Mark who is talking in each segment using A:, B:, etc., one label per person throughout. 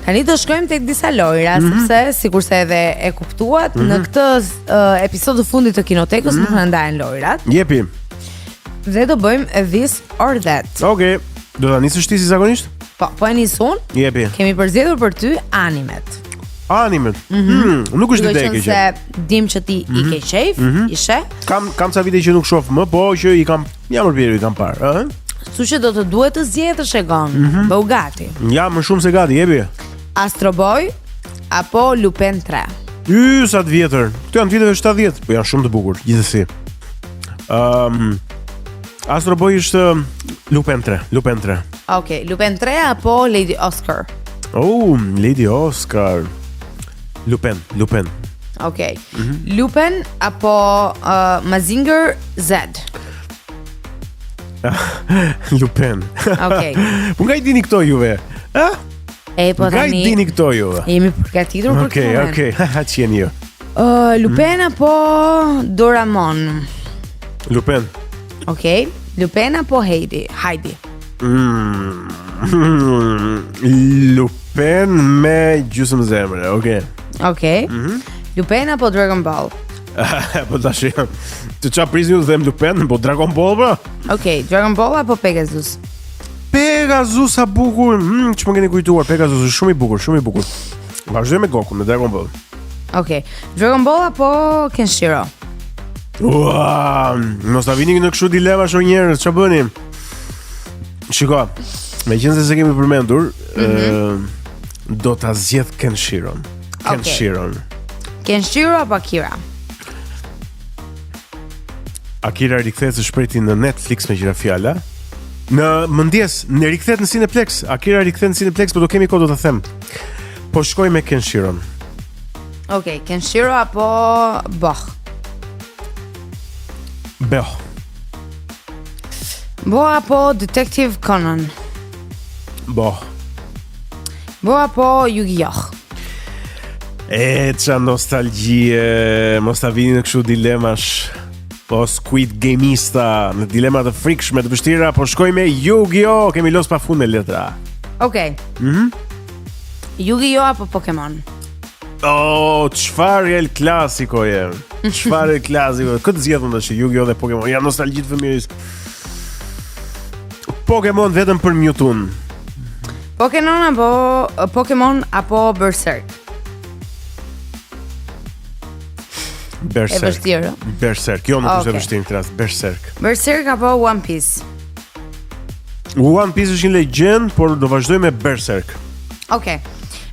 A: Tani do shkojmë tek disa lojra, sepse sikurse edhe e kuptuat, në këtë episod të fundit të Kinotekës nuk na ndahen lojrat.
B: Jepi.
A: Dhe do bëjmë this or that.
B: Okej. Do ta nisësh ti si zakonisht?
A: Po e nis unë.
B: Jepi.
A: Kemi përzgjedhur për ty animet.
B: Animet. Nuk është ide e keqe.
A: Se dim që ti i ke qejf, ishe.
B: Kam ca vite që nuk shoh më, po që jam përpjekur, i kam parë, ëh.
A: Kështu që do të duhet të zgjedhësh Egon. Bëu gati.
B: Ja, më shumë se gati, jepi.
A: Astro Boy apo Lupin 3?
B: Sa të vjetër. Këto janë viteve 70, po janë shumë të bukur, gjithsesi. Astro Boy është Lupin 3.
A: Okej, Lupin 3 apo Lady Oscar?
B: Oh, Lady Oscar. Lupin.
A: Okej. Lupin apo Mazinger Z?
B: Lupin.
A: Okej.
B: Po nga I dini këto juve? Ha?
A: E po
B: Nga I
A: tani
B: dini këto juve?
A: jemi përgatitur për këtë.
B: Okej. Ha qeni ju.
A: Lupin apo Doraemon?
B: Lupin.
A: Okej. Lupin apo Heidi?
B: Lupin me gjysmë zemre,
A: Okej. Lupin apo Dragon Ball?
B: Po tash të çfarë prisni ju të them Lupin, po Dragon Ball bro?
A: Okej, Dragon Ball apo Pegasus?
B: Pegasus sa bukur. Ç'më keni kujtuar, Pegasus është shumë i bukur. Vazhdoj me Goku, me Dragon Ball.
A: Okej. Dragon Ball apo Kenshiro?
B: Mos ta vini në kështu dilema shoh njerëz, ç'a bëni? Shiko, meqense se kemi përmendur, do ta zgjedh Kenshiron.
A: Kenshiro apo Akira?
B: Akira rikthehet së shpejti në Netflix me qira fjala. Në mëndjes, në rikthehet në Cineplex. Akira rikthehet në Cineplex, po do kemi kohë do ta them. Po shkoj me Kenshiron.
A: Okej, Kenshiro apo Boh?
B: Boh.
A: Boh apo Detective Conan?
B: Boh.
A: Boh apo Yu-Gi-Oh?
B: Qa nostalgjie, mos ta vini në kështu dilemash. Po Squid Gameista, në dilema të frikshme të vështira, po shkoj me Yu-Gi-Oh, kemi los pafund me letra.
A: Okej. Yu-Gi-Oh apo Pokemon?
B: Çfarë el klasiko je? Çfarë el klasiko? Këtë zgjedhëm tash Yu-Gi-Oh dhe Pokemon. Ja nostalgji të fëmijës. Pokemon vetëm për Mewtwo.
A: Pokemon apo Berserk?
B: Berserk.
A: E vështirë.
B: Berserk. Jo, nuk është e vështirë në këtë rast. Berserk.
A: Berserk apo One Piece?
B: One Piece është një legjend, por do vazhdoj me Berserk.
A: Okej.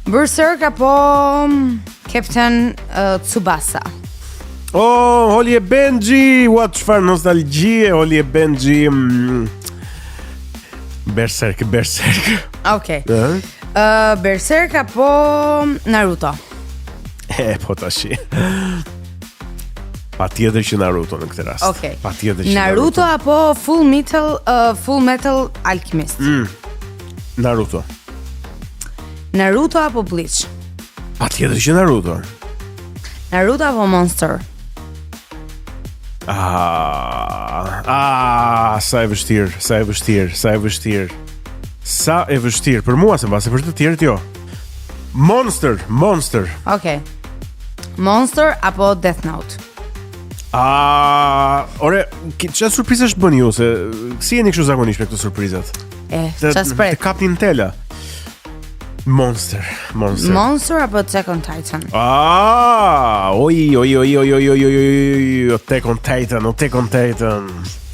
A: Berserk apo Captain Tsubasa?
B: Holly e Benji, çfarë nostalgjie, Holly e Benji. Berserk.
A: Okej. Berserk apo Naruto?
B: Po tashi. Patjetër që Naruto në këtë rast.
A: Okej.
B: Patjetër që
A: Naruto apo Full Metal Alchemist?
B: Naruto.
A: Naruto apo Bleach?
B: Patjetër që Naruto.
A: Naruto apo Monster?
B: Sa e vështirë. Për mua se mbase për të tjerët jo. Monster.
A: Okej. Monster apo Death Note?
B: Ore, çfarë surprizash bën ju se si jeni kështu zakonisht me këto surprizat?
A: Çfarë spret?
B: Të kapnin tela. Monster.
A: Monster apo Attack on Titan?
B: Attack on Titan.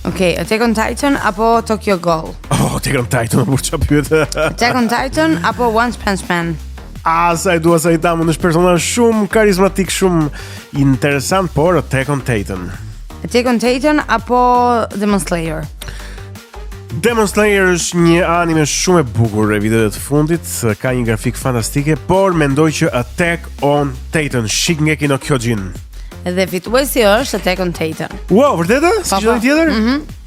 A: Okej, Attack on Titan apo Tokyo Ghoul?
B: Attack on Titan, por çfarë pyet?
A: Attack on Titan apo One Punch Man?
B: Sa e dua sa i damu, është personazh shumë karizmatik, shumë interesant, por Attack on Titan.
A: Attack on Titan apo Demon Slayer?
B: Demon Slayer është një anime shumë e bukur e viteve të fundit, ka një grafik fantastike, por mendoj që Attack on Titan, Shingeki no Kyojin.
A: Dhe fituesi është Attack on Titan.
B: Wow, vërtetë? Si gjë tjetër?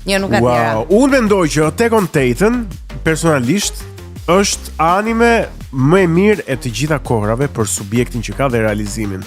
A: Jo, nuk ka tjera.
B: Unë mendoj që Attack on Titan personalisht është anime më e mirë e të gjitha kohrave për subjektin që ka dhe realizimin.